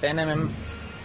10 mm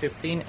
15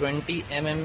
20 mm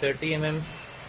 30 mm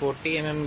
40 mm